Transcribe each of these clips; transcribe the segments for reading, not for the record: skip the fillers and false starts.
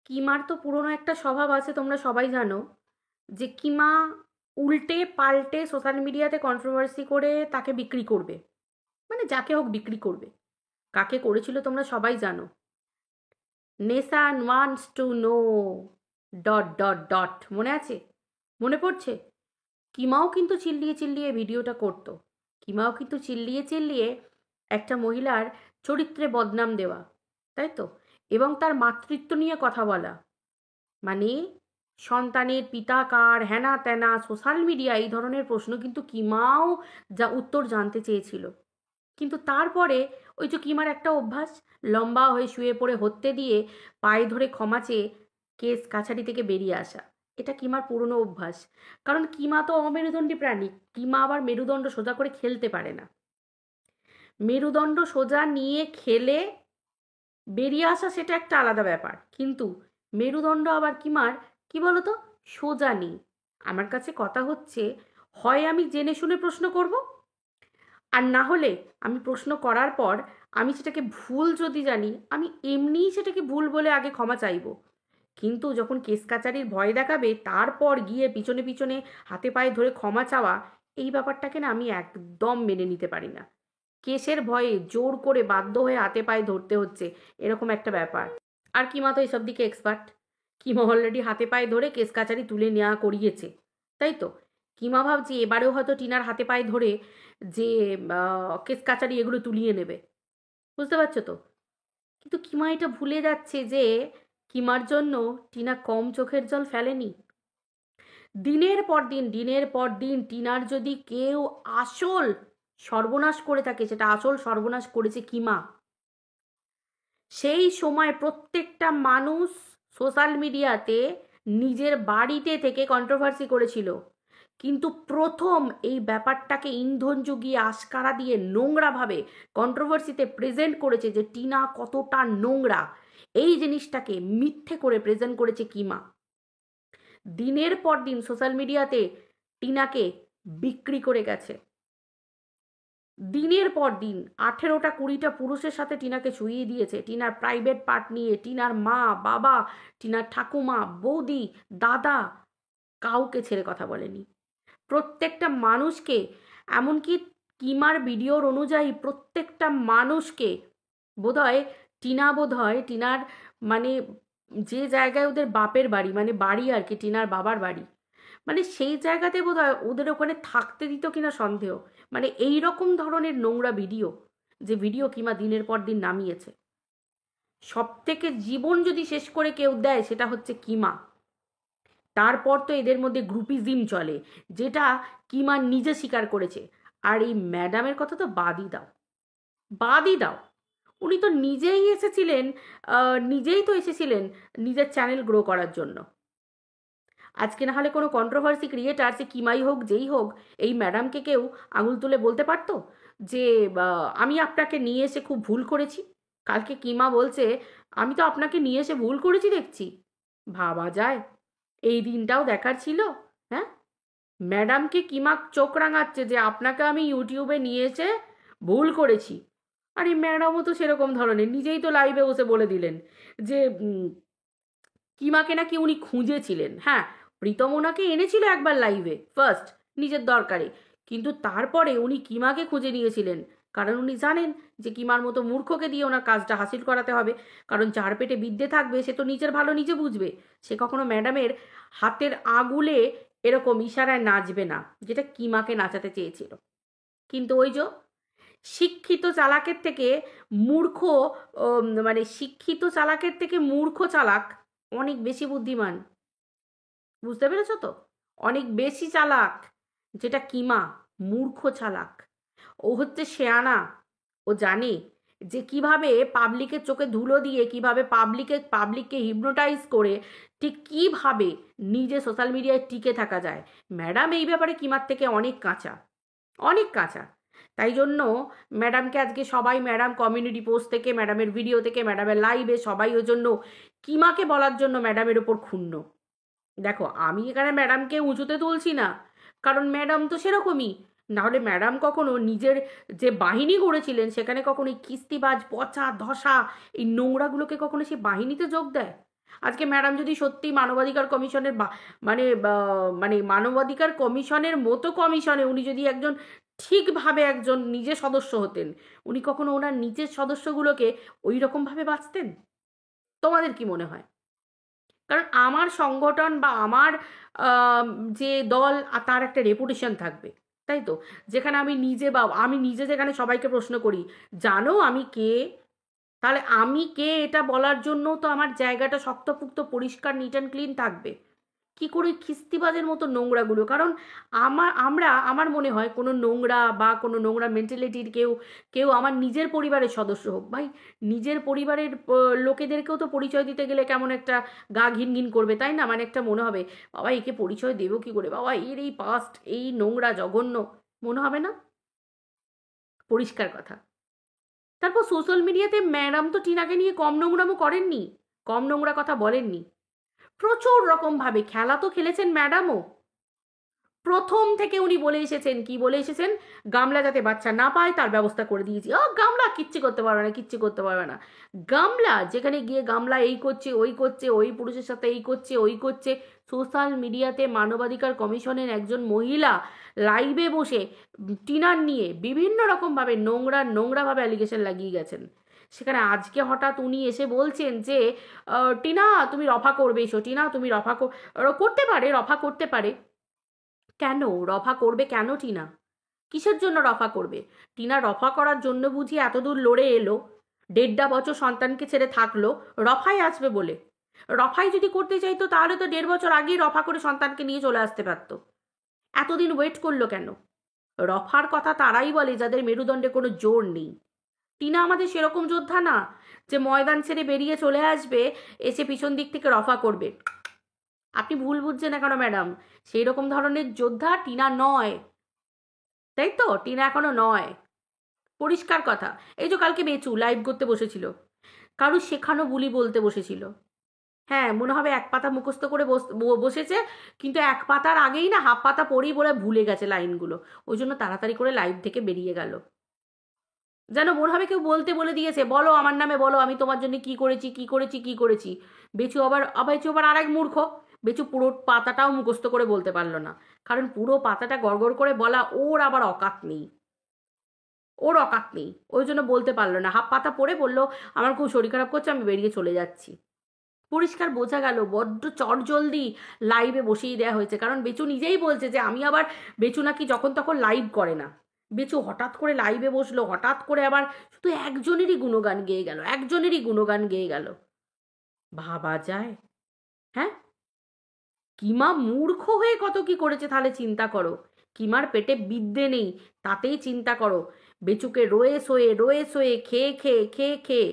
কিমার তো পুরনো একটা স্বভাব আছে, তোমরা সবাই জানো, যে কিমা উল্টে পাল্টে সোশ্যাল মিডিয়াতে কন্ট্রোভার্সি করে তাকে বিক্রি করবে, মানে যাকে হোক বিক্রি করবে। কাকে করেছিল তোমরা সবাই জানো। Nathan wants to know dot dot dot, মনে আছে? মনে পড়ছে? কিমাও কিন্তু চিল্লিয়ে চিল্লিয়ে ভিডিওটা করতো। কিমাও কিন্তু চিল্লিয়ে চিল্লিয়ে একটা মহিলার চরিত্রে বদনাম দেওয়া, তাই তো? এবং তার মাতৃত্ব নিয়ে কথা বলা, মানে সন্তানের পিতা কার, হেনা তেনা, সোশ্যাল মিডিয়া, এই ধরনের প্রশ্ন কিন্তু কিমাও যা উত্তর জানতে চেয়েছিল। কিন্তু তারপরে ওই যে কিমার একটা অভ্যাস, লম্বা হয়ে শুয়ে পড়ে হত্যে দিয়ে পায়ে ধরে ক্ষমা চেয়ে কেস কাছারি থেকে বেরিয়ে আসা। এটা কিমার পুরনো অভ্যাস। কারণ কিমা তো অমেরুদণ্ডী প্রাণী, কিমা আবার মেরুদণ্ড সোজা করে খেলতে পারে না। মেরুদণ্ড সোজা নিয়ে খেলে বেরিয়ে আসা সেটা একটা আলাদা ব্যাপার, কিন্তু মেরুদণ্ড আবার কিমার কি বলতো সোজা নেই। আমার কাছে কথা হচ্ছে, হয় আমি জেনে শুনে প্রশ্ন করব, আর না হলে আমি প্রশ্ন করার পর আমি সেটাকে ভুল যদি জানি, আমি এমনিই সেটাকে ভুল বলে আগে ক্ষমা চাইবো। কিন্তু যখন কেস কাচারির ভয় দেখাবে তারপর গিয়ে পিছনে পিছনে হাতে পায়ে ধরে ক্ষমা চাওয়া, এই ব্যাপারটাকে না আমি একদম মেনে নিতে পারি না। কেসের ভয়ে জোর করে বাধ্য হয়ে হাতে পায়ে ধরতে হচ্ছে, এরকম একটা ব্যাপার। আর কিমা তো এসব দিকে এক্সপার্ট। কিমা অলরেডি হাতে পায়ে ধরে কেস কাচারি তুলে নেওয়া করিয়েছে, তাই তো? কিমা ভাবছি এবারেও হয়তো টিনার হাতে পায়ে ধরে যে কেস কাচারি এগুলো তুলিয়ে নেবে, বুঝতে পারছো তো? কিন্তু কিমা এটা ভুলে যাচ্ছে যে কিমার জন্য টিনা কম চোখের জল ফেলেনি। দিনের পর দিন টিনার যদি কেউ আসল সর্বনাশ করে থাকে, সেটা আসল সর্বনাশ করেছে কিমা। সেই সময় প্রত্যেকটা মানুষ সোশ্যাল মিডিয়াতে নিজের বাড়িতে থেকে কন্ট্রোভার্সি করেছিল, কিন্তু প্রথম এই ব্যাপারটাকে ইন্ধন জুগিয়ে আশকারা দিয়ে নোংরাভাবে কন্ট্রোভার্সিতে প্রেজেন্ট করেছে যে টিনা কতটা নোংরা, এই জিনিসটাকে মিথ্যে করে প্রেজেন্ট করেছে কিমা। দিনের পর দিন সোশ্যাল মিডিয়াতে টিনাকে বিক্রি করে গেছে। দিনের পর দিন 18টা 20টা পুরুষের সাথে টিনাকে শুইয়ে দিয়েছে, টিনার প্রাইভেট পার্ট নিয়ে। টিনার মা, বাবা, টিনার ঠাকুমা, বৌদি, দাদা, কাউকে ছেড়ে কথা বলেনি। প্রত্যেকটা মানুষকে, এমনকি কিমার ভিডিওর অনুযায়ী প্রত্যেকটা মানুষকে, বোধহয় টিনার মানে যে জায়গায় ওদের বাপের বাড়ি, মানে বাড়ি আর কি, টিনার বাবার বাড়ি, মানে সেই জায়গাতে বোধহয় ওদের ওখানে থাকতে দিত কিনা সন্দেহ। মানে এই রকম ধরনের নোংরা ভিডিও, যে ভিডিও কিমা দিনের পর দিন নামিয়েছে। সব থেকে জীবন যদি শেষ করে কেউ দেয় সেটা হচ্ছে কিমা। তারপর তো এদের মধ্যে গ্রুপিজম চলে, যেটা কিমা নিজে স্বীকার করেছে। আর এই ম্যাডামের কথা তো বাদই দাও, বাদই দাও। উনি তো নিজেই এসেছিলেন, নিজেই তো এসেছিলেন নিজের চ্যানেল গ্রো করার জন্য। আজকে না হলে কোনো কন্ট্রোভার্সি ক্রিয়েটার, সে কিমাই হোক যেই হোক, এই ম্যাডামকে কেউ আঙুল তুলে বলতে পারতো যে আমি আপনাকে নিয়ে এসে খুব ভুল করেছি। কালকে কিমা বলছে আমি তো আপনাকে নিয়ে এসে ভুল করেছি দেখছি। ভাবা যায় এই দিনটাও দেখার ছিল? হ্যাঁ, ম্যাডামকে কিমা চোখ রাঙাচ্ছে যে আপনাকে আমি ইউটিউবে নিয়ে এসে ভুল করেছি। আর এই ম্যাডামও তো সেরকম ধরনের, নিজেই তো লাইভে বসে বলে দিলেন যে কিমাকে নাকি উনি খুঁজেছিলেন। হ্যাঁ, প্রীতম ওনাকে এনেছিল একবার লাইভে ফার্স্ট নিজের দরকারে, কিন্তু তারপরে উনি কিমাকে খুঁজে নিয়েছিলেন, কারণ উনি জানেন যে কিমার মতো মূর্খকে দিয়ে ওনার কাজটা হাসিল করাতে হবে। কারণ যার পেটে বিদ্যে থাকবে সে তো নিজের ভালো নিজে বুঝবে। সে কখনো ম্যাডামের হাতের আগুলে এরকম ইশারায় নাচবে না, যেটা কিমাকে নাচাতে চেয়েছিল। কিন্তু ওই যে শিক্ষিত চালাকের থেকে মূর্খ, মানে শিক্ষিত চালাকের থেকে মূর্খ চালাক অনেক বেশি বুদ্ধিমান, বুঝতে পেরেছো তো? অনেক বেশি চালাক, যেটা কিমা মূর্খ চালাক। ও হচ্ছে শেয়ানা। ও জানে যে কিভাবে পাবলিকের চোখে ধুলো দিয়ে, কিভাবে পাবলিককে হিপনোটাইজ করে ঠিক কিভাবে নিজে সোশ্যাল মিডিয়ায় টিকে থাকা যায়। ম্যাডাম এই ব্যাপারে কিমার থেকে অনেক কাঁচা, অনেক কাঁচা। তাই জন্য ম্যাডামকে আজকে সবাই, ম্যাডাম কমিউনিটি পোস্ট থেকে, ম্যাডামের ভিডিও থেকে, ম্যাডামের লাইভে সবাই ওই জন্য কিমাকে বলার জন্য ম্যাডামের ওপর ক্ষুণ্ণ। দেখো আমি এখানে ম্যাডামকে উঁচুতে তুলছি না, কারণ ম্যাডাম তো সেরকমই। নাহলে ম্যাডাম কখনো নিজের যে বাহিনী গড়েছিলেন সেখানে কখনো এই কিস্তিবাজ, পচা ধসা, এই নোংরাগুলোকে কখনো সে বাহিনীতে যোগ দেয়? আজকে ম্যাডাম যদি সত্যি মানবাধিকার কমিশনের মানে মানবাধিকার কমিশনের মতো কমিশনে উনি যদি একজন ঠিকভাবে একজন নিজের সদস্য হতেন, উনি কখনো ওনার নিজের সদস্যগুলোকে ওই রকমভাবে বাঁচতেন? তোমাদের কি মনে হয়? কারণ আমার সংগঠন বা আমার যে দল তার একটা রেপুটেশন থাকবে, তাই তো? যেখানে আমি নিজে যেখানে সবাইকে প্রশ্ন করি, জানো আমি কে? তাহলে আমি কে এটা বলার জন্য তো আমার জায়গাটা শক্তপুক্ত পরিষ্কার নিট অ্যান্ড ক্লিন থাকবে। কি করে খিস্তিবাজের মতো নোংরাগুলো, কারণ আমার মনে হয় কোনো নোংরা বা কোনো নোংরা মেন্টালিটির কেউ কেউ আমার নিজের পরিবারের সদস্য হোক, ভাই নিজের পরিবারের লোকেদেরকেও তো পরিচয় দিতে গেলে কেমন একটা গা ঘিন ঘিন করবে, তাই না? মানে একটা মনে হবে বাবা একে পরিচয় দেবো কি করে, বাবা এর এই পাস্ট এই নোংরা জঘন্য, মনে হবে না? পরিষ্কার কথা। তারপর সোশ্যাল মিডিয়াতে ম্যাডাম তো টিনাকে নিয়ে কম নোংরামো করেননি, কম নোংরা কথা বলেননি। প্রচুর রকমভাবে খেলা তো খেলেছেন ম্যাডামও। প্রথম থেকে উনি বলে এসেছেন, কি বলে এসেছেন? গামলা যাতে বাচ্চা না পায় তার ব্যবস্থা করে দিয়েছি। ও গামলা কিচ্ছু করতে পারবে না, কিচ্ছু করতে পারবে না। গামলা যেখানে গিয়ে গামলা এই করছে ওই করছে, ওই পুরুষের সাথে এই করছে ওই করছে। সোশ্যাল মিডিয়াতে মানবাধিকার কমিশনের একজন মহিলা লাইভে বসে টিনার নিয়ে বিভিন্ন রকমভাবে নোংরাভাবে অ্যালিগেশন লাগিয়ে গেছেন। সেখানে আজকে হঠাৎ উনি এসে বলছেন যে টিনা তুমি রফা করবে, এসো টিনা তুমি করতে পারে, রফা করতে পারে। কেন রফা করবে? কেন টিনা? কিসের জন্য রফা করবে? টিনা রফা করার জন্য বুঝি এতদূর লড়ে এলো, 1.5 বছর সন্তানকে ছেড়ে থাকলো রফাই আসবে বলে? রফাই যদি করতে চাইতো তাহলে তো 1.5 বছর আগেই রফা করে সন্তানকে নিয়ে চলে আসতে পারত। এতদিন ওয়েট করলো কেন? রফার কথা তারাই বলে যাদের মেরুদণ্ডে কোনো জোর নেই। টিনা আমাদের সেরকম যোদ্ধা না যে ময়দান ছেড়ে বেরিয়ে চলে আসবে, এসে পিছন দিক থেকে রফা করবে। আপনি ভুল বুঝছেন না কেন ম্যাডাম? সেই রকম ধরনের যোদ্ধা টিনা নয়, তাই তো? টিনা এখনো নয়, পরিষ্কার কথা। এই যে কালকে বেচু লাইভ করতে বসেছিল, কারু শেখানো বুলি বলতে বসেছিল। হ্যাঁ মনে হবে এক পাতা মুখস্থ করে বসেছে, কিন্তু এক পাতার আগেই না হাফ পাতা পড়েই বলে ভুলে গেছে লাইনগুলো, ওই জন্য তাড়াতাড়ি করে লাইভ থেকে বেরিয়ে গেল। যেন মনে হবে কেউ বলতে বলে দিয়েছে, বলো আমার নামে বলো আমি তোমার জন্য কি করেছি কি করেছি কি করেছি। বেচু আবার আর এক মূর্খ। বেচু পুরো পাতাটাও মুখস্থ করে বলতে পারলো না, কারণ পুরো পাতাটা গড়গড় করে বলা ওর আবার অকাত নেই, ওর অকাত নেই, ওই জন্য বলতে পারলো না। হাফ পাতা পড়ে বললো আমার খুব শরীর খারাপ করছে আমি বেরিয়ে চলে যাচ্ছি। পরিষ্কার বোঝা গেল বড্ড চটজলদি লাইভে বসিয়ে দেওয়া হয়েছে, কারণ বেচু নিজেই বলছে যে বেচু নাকি যখন তখন লাইভ করে না। বেচু হঠাৎ করে লাইভে বসলো, হঠাৎ করে আবার শুধু একজনেরই গুণগান গেয়ে গেল, একজনেরই গুণগান গেয়ে গেল। ভাবা যায়? হ্যাঁ, কিমা মূর্খ হয়ে কত কি করেছে তাহলে চিন্তা করো। কিমার পেটে বিদ্যে নেই তাতেই চিন্তা করো। বেচুকে রয়ে সয়ে খেয়ে খেয়ে খেয়ে খেয়ে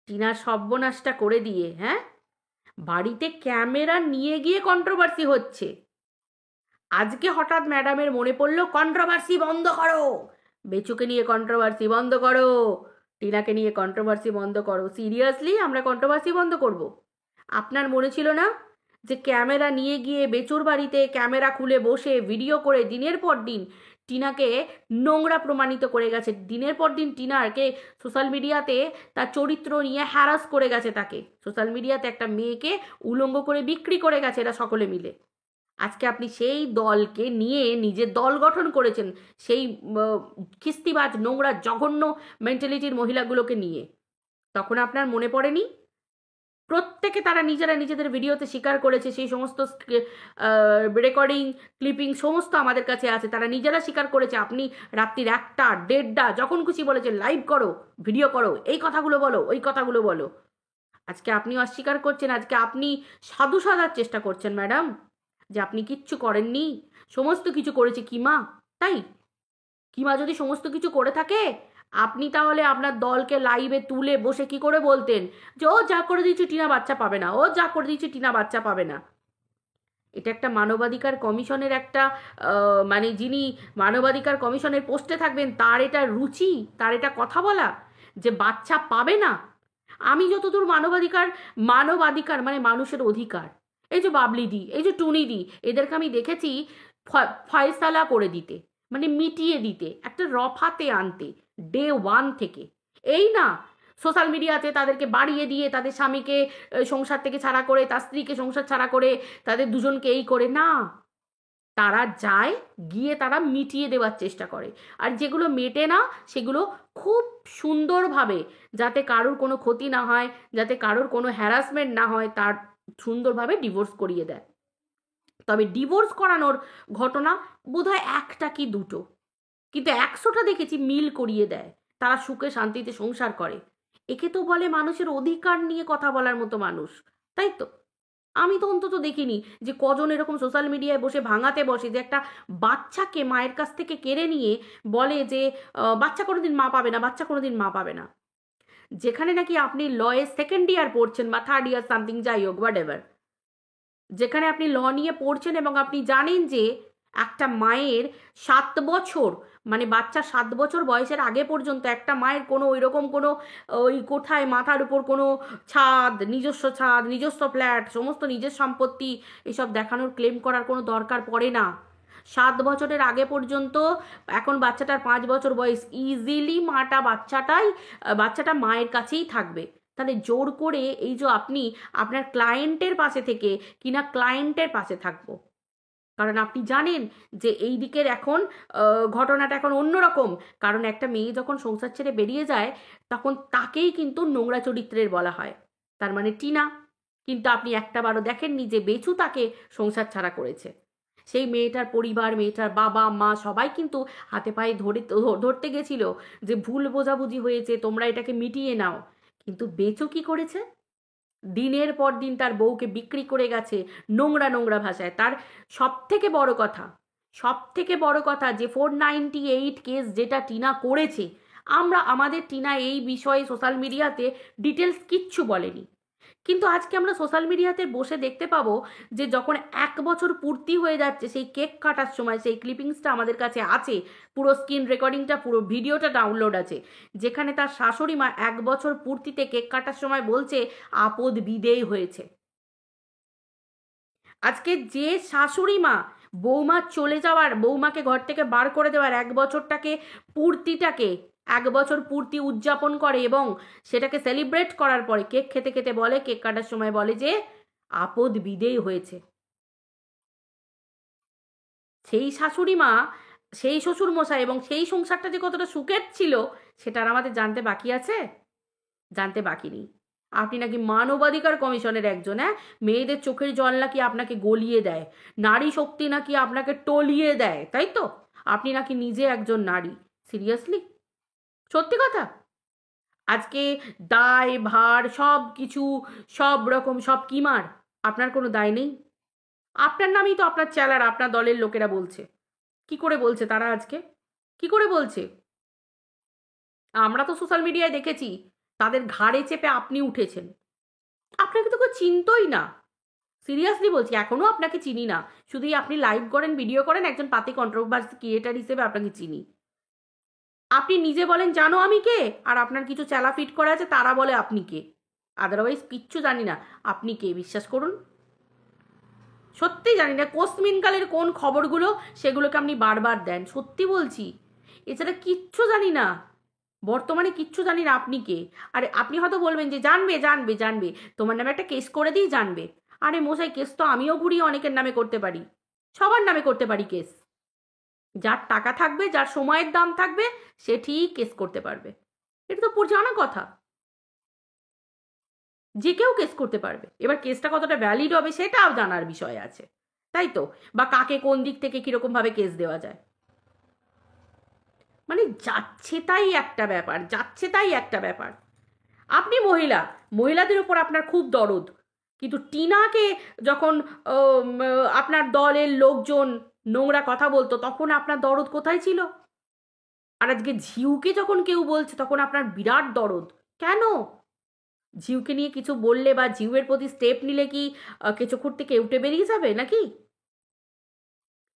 টিনার সর্বনাশটা করে দিয়ে, হ্যাঁ বাড়িতে ক্যামেরা নিয়ে গিয়ে কন্ট্রোভার্সি হচ্ছে। আজকে হঠাৎ ম্যাডামের মনে পড়লো কন্ট্রোভার্সি বন্ধ করো, বেচুকে নিয়ে কন্ট্রোভার্সি বন্ধ করো, টিনাকে নিয়ে কন্ট্রোভার্সি বন্ধ করো। সিরিয়াসলি আমরা কন্ট্রোভার্সি বন্ধ করব? আপনার মনে ছিল না যে ক্যামেরা নিয়ে গিয়ে বেচুর বাড়িতে ক্যামেরা খুলে বসে ভিডিও করে দিনের পর দিন টিনাকে নোংরা প্রমাণিত করে গেছে, দিনের পর দিন টিনাকে সোশ্যাল মিডিয়াতে তার চরিত্র নিয়ে হ্যারাস করে গেছে, তাকে সোশ্যাল মিডিয়াতে একটা মেয়েকে উলঙ্গ করে বিক্রি করে গেছে এরা সকলে মিলে। আজকে আপনি সেই দলকে নিয়ে নিজের দল গঠন করেছেন, সেই খিস্তিবাজ নোংরা জঘন্য মেন্টালিটির মহিলাগুলোকে নিয়ে। তখন আপনার মনে পড়েনি? প্রত্যেকে তারা নিজেরা নিজেদের ভিডিওতে স্বীকার করেছে, সেই সমস্ত রেকর্ডিং ক্লিপিং সমস্ত আমাদের কাছে আছে, তারা নিজেরা স্বীকার করেছে আপনি রাত্রির 1টা 1:30 যখন খুশি বলেছেন লাইভ করো ভিডিও করো এই কথাগুলো বলো ওই কথাগুলো বলো। আজকে আপনি অস্বীকার করছেন, আজকে আপনি সাধু সাজার চেষ্টা করছেন ম্যাডাম যে আপনি কিচ্ছু করেননি, সমস্ত কিছু করেছে কিমা। তাই কিমা যদি সমস্ত কিছু করে থাকে আপনি তাহলে আপনার দলকে লাইভে তুলে বসে কি করে বলতেন যে ও যা করে দিয়েছে টিনা বাচ্চা পাবে না, ও যা করে দিয়েছে টিনা বাচ্চা পাবে না। এটা একটা মানবাধিকার কমিশনের একটা মানে যিনি মানবাধিকার কমিশনের পোস্টে থাকবেন তার এটা রুচি, তার এটা কথা বলা যে বাচ্চা পাবে না? আমি যতদূর মানবাধিকার মানে মানুষের অধিকার, এই যে বাবলিদি এই যে টুনিদি এদেরকে আমি দেখেছি ফয়সালা করে দিতে, মানে মিটিয়ে দিতে, একটা রফাতে আনতে ডে 1 থেকে। এই না সোশ্যাল মিডিয়াতে তাদেরকে বাড়িয়ে দিয়ে তাদের স্বামীকে সংসার থেকে ছাড়া করে, তার স্ত্রীকে সংসার ছাড়া করে, তাদের দুজনকে এই করে না, তারা যায় গিয়ে তারা মিটিয়ে দেওয়ার চেষ্টা করে। আর যেগুলো মেটে না সেগুলো খুব সুন্দরভাবে, যাতে কারোর কোনো ক্ষতি না হয়, যাতে কারোর কোনো হ্যারাসমেন্ট না হয়, তার সুন্দরভাবে ডিভোর্স করিয়ে দেয়। তবে ডিভোর্স করানোর ঘটনা বোধহয় একটা কি দুটো, কিন্তু 100টা দেখেছি মিল করিয়ে দেয়, তারা সুখে শান্তিতে সংসার করে। একে তো বলে মানুষের অধিকার নিয়ে কথা বলার মতো মানুষ, তাই তো? আমি তো অন্তত দেখিনি যে কজন এরকম সোশ্যাল মিডিয়ায় বসে ভাঙাতে বসে যে একটা বাচ্চাকে মায়ের কাছ থেকে কেড়ে নিয়ে বলে যে বাচ্চা কোনোদিন মা পাবে না, বাচ্চা কোনোদিন মা পাবে না। যেখানে নাকি আপনি লয়ে সেকেন্ড ইয়ার পড়ছেন বা থার্ড ইয়ার সামথিং, যাই হোক হোয়াট এভার, যেখানে আপনি ল নিয়ে পড়ছেন এবং আপনি জানেন যে একটা মায়ের 7 বছর, মানে বাচ্চা 7 বছর বয়সের আগে পর্যন্ত একটা মায়ের কোনো ওই রকম কোনো ওই কোঠায় মাথার উপর কোনো ছাদ, নিজস্ব ফ্ল্যাট, সমস্ত নিজের সম্পত্তি এসব দেখানোর ক্লেম করার কোনো দরকার পড়ে না। 7 বছরের আগে পর্যন্ত, এখন বাচ্চাটার 5 বছর বয়স, ইজিলি বাচ্চাটা মায়ের কাছেই থাকবে। তাহলে জোর করে এই যে আপনি আপনার ক্লায়েন্টের পাশে থেকে কিনা ক্লায়েন্টের পাশে থাকবো, কারণ আপনি জানেন যে এই দিকের এখন ঘটনাটা এখন অন্যরকম। কারণ একটা মেয়ে যখন সংসার ছেড়ে বেরিয়ে যায় তখন তাকেই কিন্তু নোংরা চরিত্রের বলা হয়, তার মানে টিনা। কিন্তু আপনি একটাবারও দেখেননি যে বেচু তাকে সংসার ছাড়া করেছে। সেই মেয়েটার পরিবার, মেয়েটার বাবা মা সবাই কিন্তু হাতে পায়ে ধরতে গেছিল যে ভুল বোঝাবুঝি হয়েছে, তোমরা এটাকে মিটিয়ে নাও। কিন্তু বেচু কি করেছে? দিনের পর দিন তার বউকে বিক্রি করে গেছে নোংরা নোংরা ভাষায়। তার সব থেকে বড় কথা যে 498 কেস যেটা টিনা করেছে, আমাদের টিনা এই বিষয়ে সোশ্যাল মিডিয়াতে ডিটেলস কিচ্ছু বলেনি। কিন্তু আজকে আমরা সোশ্যাল মিডিয়াতে বসে দেখতে পাবো যে যখন 1 বছর পূর্তি হয়ে যাচ্ছে, সেই কেক কাটার সময় সেই ক্লিপিংসটা আমাদের কাছে আছে, পুরো স্ক্রিন রেকর্ডিংটা, পুরো ভিডিওটা ডাউনলোড আছে, যেখানে তার শাশুড়ি মা 1 বছর পূর্তিতে কেক কাটার সময় বলছে আপদ বিদেয় হয়েছে। আজকে যে শাশুড়ি মা বৌমাকে ঘর থেকে বার করে দেওয়ার 1 বছর পূর্তি উদযাপন করে এবং সেটাকে সেলিব্রেট করার পরে কেক খেতে খেতে বলে, কেক কাটার সময় বলে যে আপদ বিদেয় হয়েছে, সেই শাশুড়ি মা, সেই শ্বশুর মশাই এবং সেই সংসারটা যে কতটা সুখের ছিল সেটা আর আমাদের জানতে বাকি আছে? জানতে বাকি নেই। আপনি নাকি মানবাধিকার কমিশনের একজন, মেয়েদের চোখের জল নাকি আপনাকে গলিয়ে দেয়, নারী শক্তি নাকি আপনাকে টলিয়ে দেয়, তাই তো? আপনি নাকি নিজে একজন নারী। সিরিয়াসলি? সত্যি কথা? আজকে দায় ভার সব কিছু, সব রকম সব কিমার, আপনার কোনো দায় নেই? আপনার নামেই তো আপনার চেলার, আপনার দলের লোকেরা বলছে। কি করে বলছে তারা আজকে? কি করে বলছে? আমরা তো সোশ্যাল মিডিয়ায় দেখেছি তাদের ঘাড়ে চেপে আপনি উঠেছেন। আপনাকে তো কেউ চিনতই না। সিরিয়াসলি বলছি, এখনো আপনাকে চিনি না। শুধুই আপনি লাইভ করেন, ভিডিও করেন, একজন পাতি কন্ট্রোভার্সি ক্রিয়েটার হিসেবে আপনাকে চিনি। আপনি নিজে বলেন জানো আমি কে, আর আপনার কিছু চেলা ফিট করা আছে তারা বলে আপনি কে। আদারওয়াইজ কিচ্ছু জানি না আপনি কে, বিশ্বাস করুন। সত্যি জানি না কোসমিনকালের কোন খবরগুলো সেগুলোকে আপনি বারবার দেন, সত্যি বলছি। এছাড়া কিচ্ছু জানি না, বর্তমানে কিচ্ছু জানি না আপনি কে। আর আপনি হয়তো বলবেন যে জানবে জানবে জানবে, তোমার নামে একটা কেস করে দিই জানবে। আরে মশাই, কেস তো আমিও ঘুরিয়ে অনেকের নামে করতে পারি, সবার নামে করতে পারি কেস। যার টাকা থাকবে, যার সময়ের দাম থাকবে, সে ঠিক কেস করতে পারবে। এটা তো জানা কথা, যে কেউ কেস করতে পারবে। এবার কেসটা কতটা ভ্যালিড হবে সেটাও জানার বিষয় আছে, তাই তো? বা কাকে কোন দিক থেকে কিরকম ভাবে কেস দেওয়া যায়, মানে যাচ্ছে তাই একটা ব্যাপার। আপনি মহিলাদের উপর আপনার খুব দরদ, কিন্তু টিনাকে যখন আপনার দলের লোকজন নোংরা কথা বলতো তখন আপনার দরদ কোথায় ছিল? আর আজকে ঝিউকে যখন কেউ বলছে তখন আপনার বিরাট দরদ কেন? ঝিউকে নিয়ে কিছু বললে বা ঝিউয়ের প্রতি স্টেপ নিলে কি কেঁচোখুর থেকে উঠে বেরিয়ে যাবে নাকি?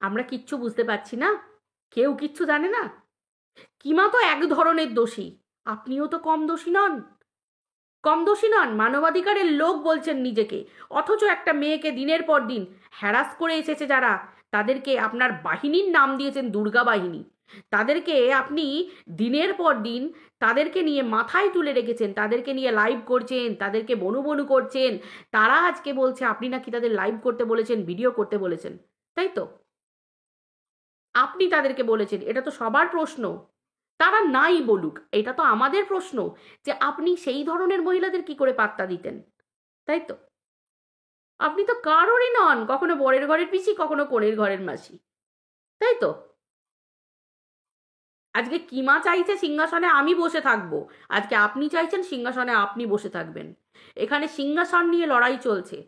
আমরা কিচ্ছু বুঝতে পারছি না, কেউ কিচ্ছু জানে না। কিমা তো এক ধরনের দোষী, আপনিও তো কম দোষী নন। মানবাধিকারের লোক বলছেন নিজেকে, অথচ একটা মেয়েকে দিনের পর দিন হ্যারাস করে এসেছে যারা, তাদেরকে আপনার বাহিনীর নাম দিয়েছেন দুর্গা বাহিনী। তাদেরকে আপনি দিনের পর দিন তাদেরকে নিয়ে মাথায় তুলে রেখেছেন, তাদেরকে নিয়ে লাইভ করছেন, তাদেরকে বনু বনু করছেন। তারা আজকে বলছে আপনি নাকি তাদের লাইভ করতে বলেছেন, ভিডিও করতে বলেছেন, তাই তো? আপনি তাদেরকে বলেছেন, এটা তো সবার প্রশ্ন। তারা নাই বলুক, এটা তো আমাদের প্রশ্ন যে আপনি সেই ধরনের মহিলাদের কি করে পাত্তা দিতেন, তাই তো? আপনি তো কারোরই নন, কখনো বরের ঘরের পিসি, কখনো কনের ঘরের মাসি, তাই তো? আজকে কিমা চাইছে সিংহাসনে আমি বসে থাকবো, আজকে আপনি চাইছেন সিংহাসনে আপনি বসে থাকবেন। এখানে সিংহাসন নিয়ে লড়াই চলছে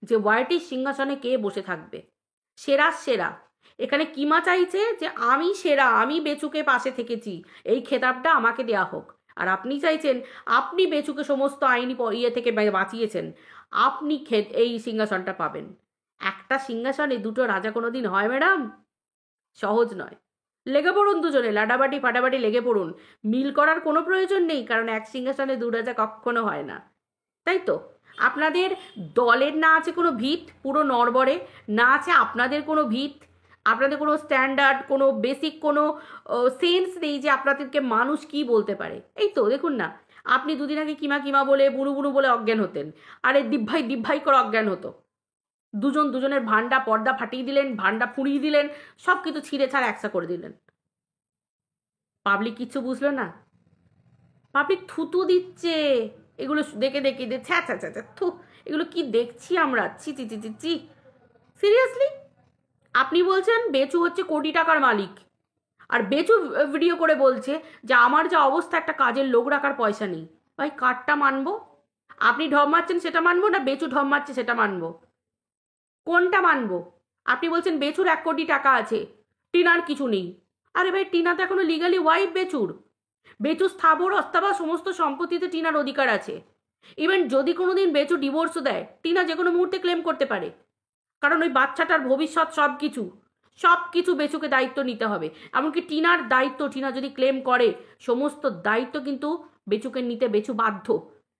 যে ওয়াইটির সিংহাসনে কে বসে থাকবে, সেরা সেরা। এখানে কিমা চাইছে যে আমি সেরা, আমি বেচুকে পাশে থেকেছি, এই খেতাবটা আমাকে দেয়া হোক। আর আপনি চাইছেন আপনি বেচুকে সমস্ত আইনি ইয়ে থেকে বাঁচিয়েছেন, আপনি এই সিংহাসনটা পাবেন। একটা সিংহাসনে দুটো রাজা কোনোদিন হয় ম্যাডাম? সহজ নয়। লেগে পড়ুন দুজনে, লাডাবাটি ফাটাবাটি লেগে পড়ুন। মিল করার কোনো প্রয়োজন নেই, কারণ এক সিংহাসনে দু রাজা কখনো হয় না, তাই তো? আপনাদের দলের না আছে কোনো ভিত পুরো নড়বড়ে, না আছে আপনাদের কোনো ভিত, আপনাদের কোনো স্ট্যান্ডার্ড, কোনো বেসিক কোনো সেন্স নেই যে আপনাদেরকে মানুষ কি বলতে পারে। এই তো দেখুন না, আপনি দুদিন আগে কিমা কিমা বলে বুড়ু বুড়ু বলে অজ্ঞান হতেন, আরে দিব্ভাই করে অজ্ঞান হতো। দুজন দুজনের ভান্ডা পর্দা ফাটিয়ে দিলেন, ভান্ডা ফুঁড়িয়ে দিলেন, সব কিছু ছিঁড়ে ছাড় একসা করে দিলেন। পাবলিক কিচ্ছু বুঝলো না, পাবলিক থুতু দিচ্ছে এগুলো দেখে দেখে দে, ছ্যা ছ্যা ছ্যা থু, এগুলো কি দেখছি আমরা, ছি ছি ছি ছি ছি। সিরিয়াসলি আপনি বলছেন বেচু হচ্ছে কোটি টাকার মালিক, আর বেচু ভিডিও করে বলছে যে আমার যা অবস্থা একটা কাজের লোক রাখার পয়সা নেই। ভাই কারটা মানবো? আপনি ঢপ মারছেন সেটা মানবো, না বেচু ঢপ মারছে সেটা মানবো? কোনটা মানবো? আপনি বলছেন বেচুর 1 কোটি টাকা আছে, টিনার কিছু নেই। আরে ভাই টিনা তো এখনো লিগালি ওয়াইফ বেচুর, বেচু স্থাবর অস্থাবর সমস্ত সম্পত্তিতে টিনার অধিকার আছে। ইভেন যদি কোনোদিন বেচু ডিভোর্সও দেয়, টিনা যে কোনো মুহূর্তে ক্লেম করতে পারে, কারণ ওই বাচ্চাটার ভবিষ্যৎ সব কিছু বেচুকে দায়িত্ব নিতে হবে। এমনকি টিনার দায়িত্ব, টিনা যদি ক্লেম করে সমস্ত দায়িত্ব কিন্তু বেচুকে নিতে বেচু বাধ্য।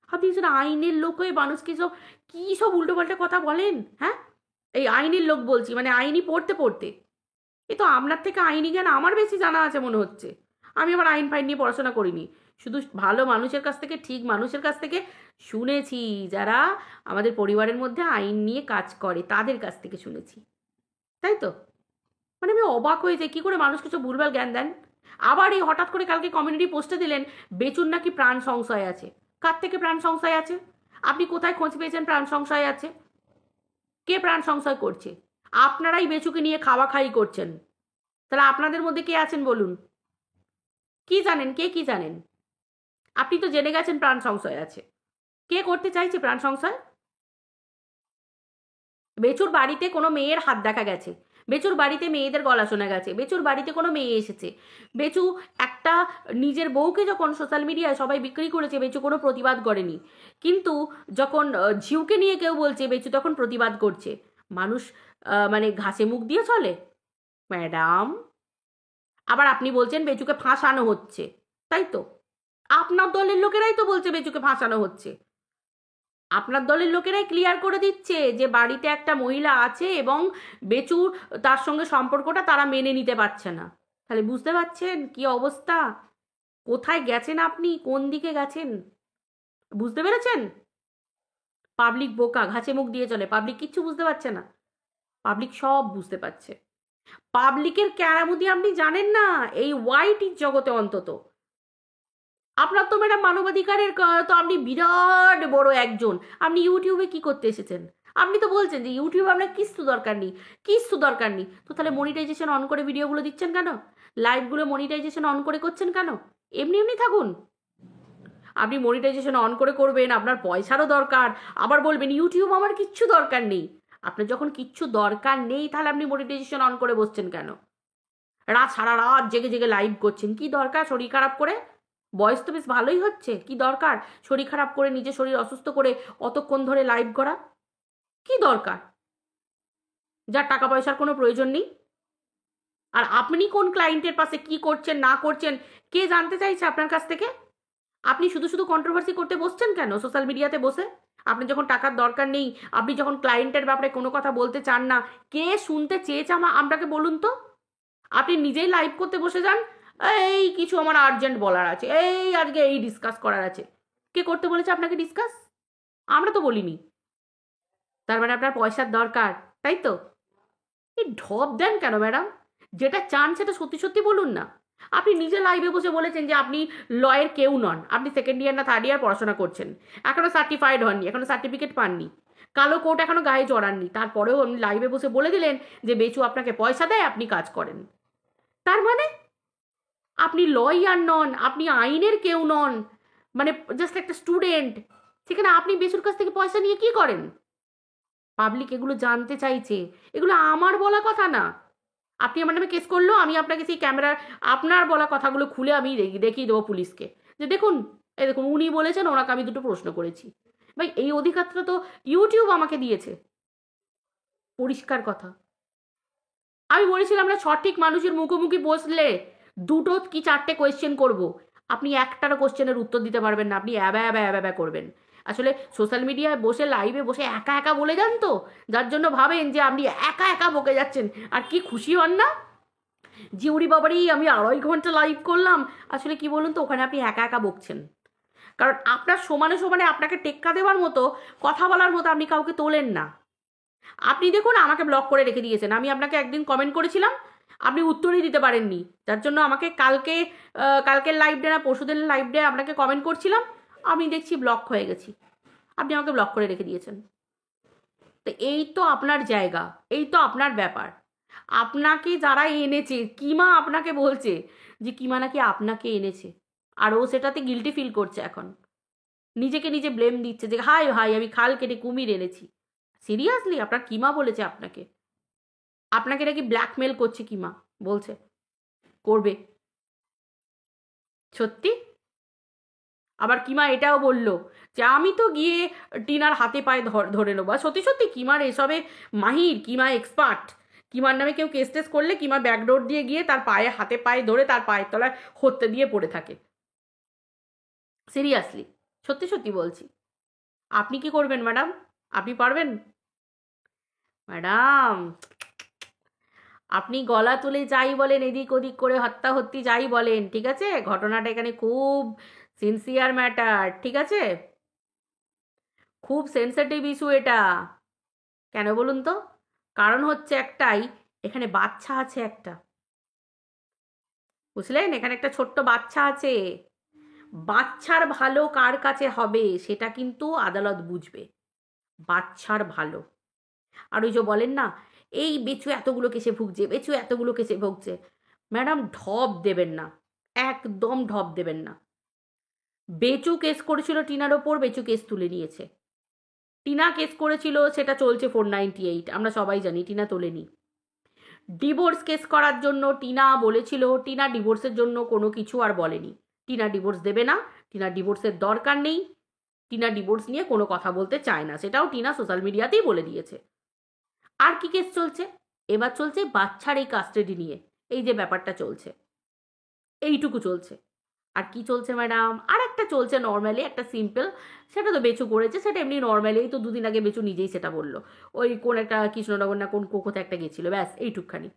আপনি যেন আইনের লোক হয়ে মানুষকে সব কী সব উল্টোপাল্টা কথা বলেন, হ্যাঁ? এই আইনের লোক বলছি, মানে আইনি পড়তে পড়তে। এ তো আপনার থেকে আইনি জ্ঞান আমার বেশি জানা আছে মনে হচ্ছে। আমি আবার আইন ফাইন নিয়ে পড়াশোনা করিনি, শুধু ভালো মানুষের কাছ থেকে, ঠিক মানুষের কাছ থেকে শুনেছি, যারা আমাদের পরিবারের মধ্যে আইন নিয়ে কাজ করে তাদের কাছ থেকে শুনেছি, তাই তো? মানে আমি অবাক হয়ে যাই কী করে মানুষ কিছু ভুলভাল জ্ঞান দেন। আবার এই হঠাৎ করে কালকে কমিউনিটি পোস্টে দিলেন বেচুর নাকি প্রাণ সংশয় আছে। কার থেকে প্রাণ সংশয় আছে? আপনি কোথায় খোঁজ পেয়েছেন প্রাণ সংশয় আছে? কে প্রাণ সংশয় করছে? আপনারাই বেচুকে নিয়ে খাওয়া খাই করছেন। তাহলে আপনাদের মধ্যে কে আছেন বলুন? কি জানেন, কে কি জানেন? আপনি তো জেনে গেছেন প্রাণ সংশয় আছে। কে করতে চাইছে প্রাণ সংশয়? বেচুর বাড়িতে কোনো মেয়ের হাত দেখা গেছে, বেচুর বাড়িতে মেয়েদের গলা শোনা গেছে, বেচুর বাড়িতে কোনো মেয়ে এসেছে, বেচু একটা নিজের বউকে যখন সোশ্যাল মিডিয়ায় সবাই বিক্রি করেছে বেচু কোনো প্রতিবাদ করেনি, কিন্তু যখন ঝিউকে নিয়ে কেউ বলছে বেচু তখন প্রতিবাদ করছে। মানুষ মানে ঘাসে মুখ দিয়ে চলে ম্যাডাম? আবার আপনি বলছেন বেচুকে ফাঁসানো হচ্ছে, তাই তো? আপনার দলের লোকেরাই তো বলছে বেচুকে ফাঁসানো হচ্ছে। আপনার দলের লোকেরাই ক্লিয়ার করে দিচ্ছে যে বাড়িতে একটা মহিলা আছে এবং বেচুর তার সঙ্গে সম্পর্কটা তারা মেনে নিতে পারছে না। তাহলে বুঝতে পারছেন কি অবস্থা, কোথায় গেছেন আপনি, কোন দিকে গেছেন? বুঝতে পেরেছেন? পাবলিক বোকা, ঘাসে মুখ দিয়ে চলে, পাবলিক কিচ্ছু বুঝতে পারছে না, পাবলিক সব বুঝতে পারছে। পাবলিকের ক্যারামতি আপনি জানেন না এই ওয়াইটির জগতে অন্তত। আপনার তো ম্যাডাম মানবাধিকারের তো আপনি বিরাট বড় একজন, আপনি ইউটিউবে কি করতে এসেছেন? আপনি তো বলছেন যে ইউটিউবে আপনার কিচ্ছু দরকার নেই, কিচ্ছু দরকার নেই, তো তাহলে মনিটাইজেশন অন করে ভিডিওগুলো দিচ্ছেন কেন? লাইভগুলো মনিটাইজেশন অন করে করছেন কেন? এমনি এমনি থাকুন। আপনি মনিটাইজেশন অন করে করবেন, আপনার পয়সারও দরকার, আবার বলবেন ইউটিউব আমার কিচ্ছু দরকার নেই। আপনার যখন কিচ্ছু দরকার নেই তাহলে আপনি মনিটাইজেশন অন করে বসছেন কেন? সারা রাত জেগে জেগে লাইভ করছেন, কি দরকার শরীর খারাপ করে? বয়স তো বেশ ভালোই হচ্ছে, কি দরকার শরীর খারাপ করে নিজের শরীর অসুস্থ করে অতক্ষণ ধরে লাইভ করা? কি দরকার? যার টাকা পয়সার কোনো প্রয়োজন নেই। আর আপনি কোন ক্লায়েন্টের পাশে কি করছেন না করছেন কে জানতে চাইছে আপনার কাছ থেকে? আপনি শুধু শুধু কন্ট্রোভার্সি করতে বসছেন কেন সোশ্যাল মিডিয়াতে বসে? আপনি যখন টাকার দরকার নেই, আপনি যখন ক্লায়েন্টের ব্যাপারে কোনো কথা বলতে চান না, কে শুনতে চেয়েছে আপনাকে বলুন তো? আপনি নিজেই লাইভ করতে বসে যান, এই কিছু আমার আর্জেন্ট বলার আছে, এই আজকে এই ডিসকাস করার আছে। কে করতে বলেছে আপনাকে ডিসকাস? আমরা তো বলিনি। তার মানে আপনার পয়সার দরকার, তাই তো? এই ঢপ দেন কেন ম্যাডাম? যেটা চান সেটা সত্যি সত্যি বলুন না। আপনি নিজে লাইভে বসে বলেছেন যে আপনি লয়ের কেউ নন, আপনি সেকেন্ড ইয়ার না থার্ড ইয়ার পড়াশোনা করছেন, এখনো সার্টিফাইড হননি, এখনো সার্টিফিকেট পাননি, কালো কোট এখনো গায়ে জড়াননি, তারপরেও আপনি লাইভে বসে বলে দিলেন যে বেচু আপনাকে পয়সা দেয়, আপনি কাজ করেন। তার মানে আপনি লয়ার নন, আপনি আইনের কেউ নন, মানে জাস্ট একটা স্টুডেন্ট। সেখানে আপনি বেচুর কাছ থেকে পয়সা নিয়ে কি করেন? পাবলিক এগুলো জানতে চাইছে, এগুলো আমার বলা কথা না। আপনি আমার নামে কেস করলো, আমি আপনাকে সেই ক্যামেরার আপনার বলা কথাগুলো খুলে আমি দেখিয়ে দেবো পুলিশকে যে দেখুন, এই দেখুন উনি বলেছেন, ওনাকে আমি দুটো প্রশ্ন করেছি। ভাই এই অধিকারটা তো ইউটিউব আমাকে দিয়েছে। পরিষ্কার কথা। আমি বলেছিলাম না, সঠিক মানুষের মুখোমুখি বসলে দুটো কি চারটে কোয়েশ্চেন করব, আপনি একটারও কোয়েশ্চেনের উত্তর দিতে পারবেন না, আপনি অ্যাবা অ্যাবা অ্যাবা করবেন। আসলে সোশ্যাল মিডিয়ায় বসে লাইভে বসে একা একা বলে যান তো, যার জন্য ভাবেন যে আপনি একা একা বকে যাচ্ছেন, আর কি খুশি হন না যে উরি বাবারই আমি 2.5 ঘন্টা লাইভ করলাম। আসলে কি বলুন তো, ওখানে আপনি একা একা বকছেন, কারণ আপনার সমানে সমানে আপনাকে টেক্কা দেওয়ার মতো, কথা বলার মতো আপনি কাউকে তোলেন না। আপনি দেখুন আমাকে ব্লক করে রেখে দিয়েছেন, আমি আপনাকে একদিন কমেন্ট করেছিলাম, আপনি উত্তরই দিতে পারেননি, যার জন্য আমাকে কালকের লাইভ ডে না পরশুদিন লাইভ ডে আপনাকে কমেন্ট করছিলাম, আমি দেখছি ব্লক হয়ে গেছি, আপনি আমাকে ব্লক করে রেখে দিয়েছেন। তো এই তো আপনার জায়গা, এই তো আপনার ব্যাপার। আপনাকে যারা এনেছে, কিমা আপনাকে বলছে যে কিমা নাকি আপনাকে এনেছে, আর ও সেটাতে গিল্টি ফিল করছে এখন, নিজেকে নিজে ব্লেম দিচ্ছে যে হাই ভাই আমি খাল কেটে কুমির এনেছি। সিরিয়াসলি আপনার কিমা বলেছে আপনাকে? আপনাকে নাকি ব্ল্যাকমেল করছে কিমা, বলছে করবে। সত্যি? আবার কিমা এটাও বলল যে আমি তো গিয়ে টিনার হাতে পায়ে ধরে নেবো। সত্যি সত্যি কিমার এসবে মাহির, কিমা এক্সপার্ট। কিমার নামে কেউ কেস টেস করলে কিমা ব্যাকডোর দিয়ে গিয়ে তার পায়ে হাতে পায়ে ধরে তার পায়ের তলায় হত্যে দিয়ে পড়ে থাকে। সিরিয়াসলি, সত্যি সত্যি বলছি। আপনি কি করবেন ম্যাডাম? আপনি পারবেন? ম্যাডাম আপনি গলা তুলে যাই বলেন, এদিক ওদিক করে হত্যি যাই বলেন, ঠিক আছে, ঘটনাটা এখানে খুব সিনসিয়ার ম্যাটার, ঠিক আছে, খুব সেন্সিটিভ ইস্যু এটা। কেন বলুন তো? কারণ হচ্ছে একটাই, এখানে বাচ্চা আছে একটা, বুঝলেন, এখানে একটা ছোট্ট বাচ্চা আছে। বাচ্চার ভালো কার কাছে হবে সেটা কিন্তু আদালত বুঝবে, বাচ্চার ভালো। আর ওই যে বলেন না, এই বেচু এতগুলো কেসে ভুগছে, বেচু এতগুলো কেসে ভুগছে, ম্যাডাম ঢপ দেবেন না, একদম ঢপ দেবেন না। বেচু কেস করেছিল টিনার ওপর, বেচু কেস তুলে নিয়েছে। টিনা কেস করেছিল, সেটা চলছে 498, আমরা সবাই জানি, টিনা তোলেনি। ডিভোর্স কেস করার জন্য টিনা বলেছিল, টিনা ডিভোর্সের জন্য কোনো কিছু আর বলেনি, টিনা ডিভোর্স দেবে না, টিনা ডিভোর্সের দরকার নেই, টিনা ডিভোর্স নিয়ে কোনো কথা বলতে চায় না, সেটাও টিনা সোশ্যাল মিডিয়াতেই বলে দিয়েছে। আর কি কেস চলছে? এবার চলছে বাচ্চার এই কাস্টাডি নিয়ে, এই যে ব্যাপারটা চলছে, এইটুকু চলছে। আর কি চলছে ম্যাডাম? আর একটা চলছে নর্মালি, একটা সিম্পল, সেটা তো বেচু করেছে, সেটা এমনি নর্মালি, এই তো দুদিন আগে বেচু নিজেই সেটা বললো, ওই কোন একটা কৃষ্ণনগর না কোন কোথায় একটা গেছিল, ব্যাস এইটুকখানি,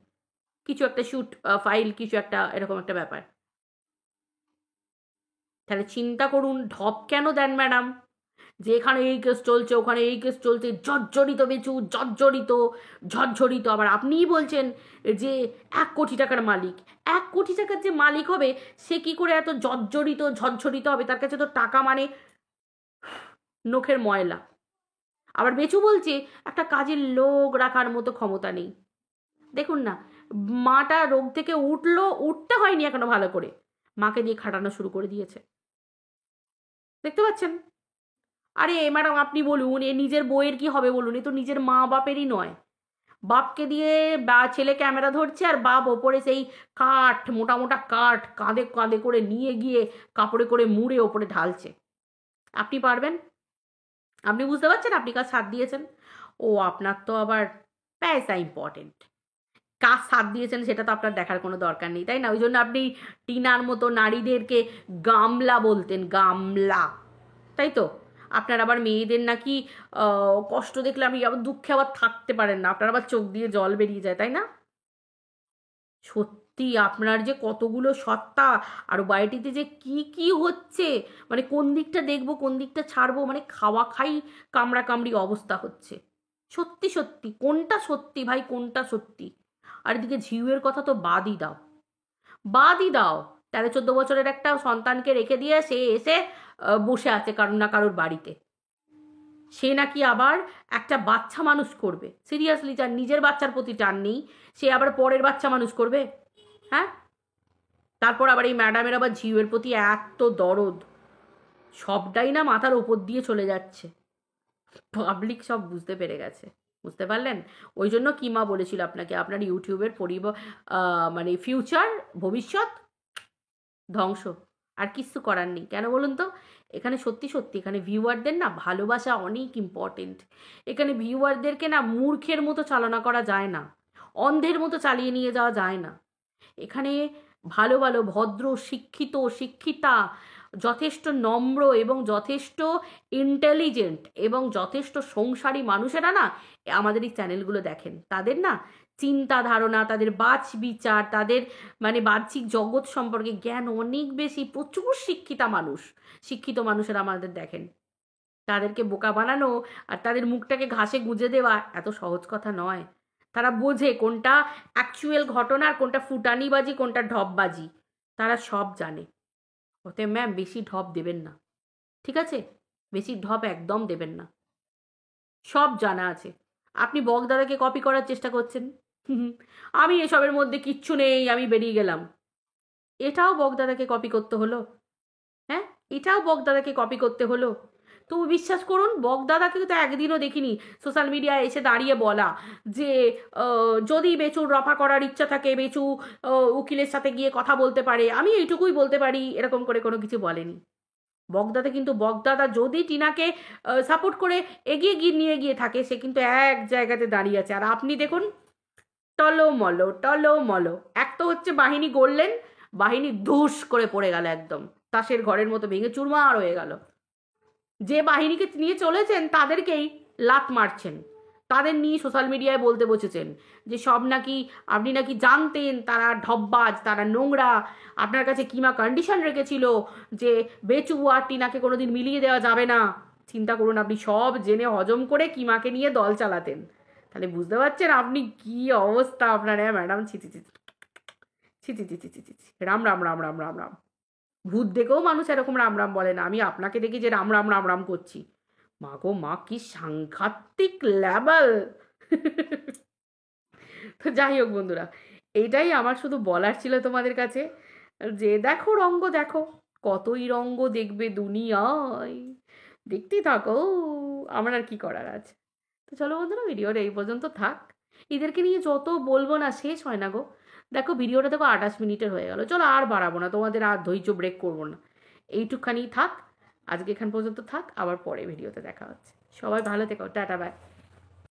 কিছু একটা শ্যুট ফাইল, কিছু একটা এরকম একটা ব্যাপার। তাহলে চিন্তা করুন ঢপ কেন দেন ম্যাডাম, যে এখানে এই কেস চলছে, ওখানে এই কেস চলছে, জর্জরিত বেচু, জর্জরিত, ঝরঝরিত। আবার আপনিই বলছেন যে 1 কোটি টাকার মালিক, 1 কোটি টাকার যে মালিক হবে সে কি করে এত জর্জরিত ঝরঝরিত হবে? তার কাছে তো টাকা মানে নখের ময়লা। আবার বেচু বলছে একটা কাজের লোক রাখার মতো ক্ষমতা নেই। দেখুন না, মাটা রোগ থেকে উঠতে হয়নি এখনো ভালো করে, মাকে দিয়ে খাটানো শুরু করে দিয়েছে, দেখতে পাচ্ছেন? আরে ম্যাডাম আপনি বলুন, এ নিজের বইয়ের কি হবে বলুন? এ তো নিজের মা বাপেরই নয়। বাপকে দিয়ে ছেলে ক্যামেরা ধরছে, আর বাপ ওপরে সেই কাঠ, মোটা মোটা কাঠ কাঁধে কাঁধে করে নিয়ে গিয়ে কাপড়ে করে মুড়ে ওপরে ঢালছে। আপনি পারবেন? আপনি বুঝতে পারছেন আপনি কাজ সাথ দিয়েছেন? ও আপনার তো আবার পয়সা ইম্পর্টেন্ট, কাজ সাথ দিয়েছেন সেটা তো আপনার দেখার কোনো দরকার নেই, তাই না? ওই জন্য আপনি টিনার মতো নারীদেরকে গামলা বলতেন, গামলা, তাই তো? আপনার আবার মেয়েদের নাকি কষ্ট দেখলে আপনি আবার দুঃখে আবার থাকতে পারেন না, আপনার আবার চোখ দিয়ে জল বেরিয়ে যায়, তাই না? সত্যি সত্যি আপনার যে কতগুলো সত্তা, আর বাড়িটিতে যে কি কি হচ্ছে, মানে কোন দিকটা দেখবো কোন দিকটা ছাড়বো, মানে খাওয়া খাই কামড়া কামড়ি অবস্থা হচ্ছে। সত্যি সত্যি কোনটা সত্যি ভাই, কোনটা সত্যি? আর এদিকে ঝিউয়ের কথা তো বাদই দাও, বাদই দাও। 13-14 বছরের একটা সন্তানকে রেখে দিয়ে সে এসে বসে আছে কারোর না কারোর বাড়িতে। সে নাকি আবার একটা বাচ্চা মানুষ করবে। সিরিয়াসলি, যার নিজের বাচ্চার প্রতি টান নেই সে আবার পরের বাচ্চা মানুষ করবে? হ্যাঁ, তারপর আবার এই ম্যাডামের আবার ঝিউয়ের প্রতি এত দরদ, সবটাই না মাথার ওপর দিয়ে চলে যাচ্ছে। পাবলিক সব বুঝতে পেরে গেছে, বুঝতে পারলেন? ওই জন্য কিমা বলেছিল আপনাকে আপনার ইউটিউবের মানে ফিউচার, ভবিষ্যৎ ধ্বংস। আর কিচ্ছু করার নেই। কেন বলুন তো? এখানে সত্যি সত্যি এখানে ভিউয়ারদের না ভালোবাসা অনেক ইম্পর্টেন্ট। এখানে ভিউয়ারদেরকে না মূর্খের মতো চালনা করা যায় না, অন্ধের মতো চালিয়ে নিয়ে যাওয়া যায় না। এখানে ভালো ভালো ভদ্র শিক্ষিত শিক্ষিতা, যথেষ্ট নম্র এবং যথেষ্ট ইন্টেলিজেন্ট এবং যথেষ্ট সংসারী মানুষেরা না আমাদের এই চ্যানেলগুলো দেখেন। তাদের না চিন্তা ধারণা, তাদের বাচ বিচার, তাদের মানে বাহ্যিক জগৎ সম্পর্কে জ্ঞান অনেক বেশি, প্রচুর শিক্ষিত মানুষেরা আমাদের দেখেন। তাদেরকে বোকা বানানো আর তাদের মুখটাকে ঘাসে গুঁজে দেওয়া এত সহজ কথা নয়। তারা বোঝে কোনটা অ্যাকচুয়াল ঘটনা আর কোনটা ফুটানিবাজি, কোনটা ঢপবাজি, তারা সব জানে। অতএব ম্যাম বেশি ঢপ দেবেন না, ঠিক আছে? বেশি ঢপ একদম দেবেন না। সব জানা আছে। আপনি বকদাদাকে কপি করার চেষ্টা করছেন। আমি এসবের মধ্যে কিচ্ছু নেই, আমি বেরিয়ে গেলাম। এটাও বকদাদাকে কপি করতে হলো? হ্যাঁ, এটাও বকদাদাকে কপি করতে হলো? তো বিশ্বাস করুন, বকদাদাকে তো একদিনও দেখিনি সোশ্যাল মিডিয়ায় এসে দাঁড়িয়ে বলা যে যদি বেচুর রফা করার ইচ্ছা থাকে বেচু উকিলের সাথে গিয়ে কথা বলতে পারে। আমি এইটুকুই বলতে পারি, এরকম করে কোনো কিছু বলেনি বকদাদা। কিন্তু বকদাদা যদি টিনাকে সাপোর্ট করে এগিয়ে গিয়ে নিয়ে গিয়ে থাকে, সে কিন্তু এক জায়গাতে দাঁড়িয়ে আছে। আর আপনি দেখুন, টলমলো টলমলো। এক তো হচ্ছে বাহিনী গড়লেন, বাহিনী ধুস করে পড়ে গেল, একদম তাসের ঘরের মতো ভেঙে চুরমার হয়ে গেল। যে বাহিনীকে নিয়ে চলেছেন তাদেরকেই লাত মারছেন, তাদের নিয়ে সোশ্যাল মিডিয়ায় বলতে বসেছেন যে সব নাকি আপনি নাকি জানতেন তারা ঢপবাজ, তারা নোংরা। আপনার কাছে কিমা কন্ডিশন রেখেছিল যে বেচু আর টিনাকে কোনোদিন মিলিয়ে দেওয়া যাবে না। চিন্তা করুন, আপনি সব জেনে হজম করে কিমাকে নিয়ে দল চালাতেন। তাহলে বুঝতে পারছেন আপনি কি অবস্থা আপনার। হ্যাঁ ম্যাডাম, ছি ছি ছি ছি ছি ছি ছি ছি ছি ছি। রাম রাম রাম রাম রাম রাম। ভূত দেখেও মানুষ এরকম রাম রাম বলে না। আমি আপনাকে দেখি যে রাম রাম রাম রাম করছি। মা গো মা, কি সাংঘাতিক লেভেল। তো যাই হোক বন্ধুরা, এইটাই আমার শুধু বলার ছিল তোমাদের কাছে, যে দেখো রঙ্গ দেখো, কতই রঙ্গ দেখবে দুনিয়ায়, দেখতেই থাকো, আমার আর কি করার আছে। তো চলো বন্ধুরা, ভিডিওটা এই পর্যন্ত থাক। এদেরকে নিয়ে যত বলবো না শেষ হয় না গো। দেখো ভিডিওটা দেখো 28 মিনিটের হয়ে গেল। চলো আর বাড়াবো না, তোমাদের আর ধৈর্য ব্রেক করবো না। এইটুকখানি থাক, আজকে এখান পর্যন্ত থাক, আবার পরে ভিডিওতে দেখা হচ্ছে। সবাই ভালো থেকো, টাটা বাই।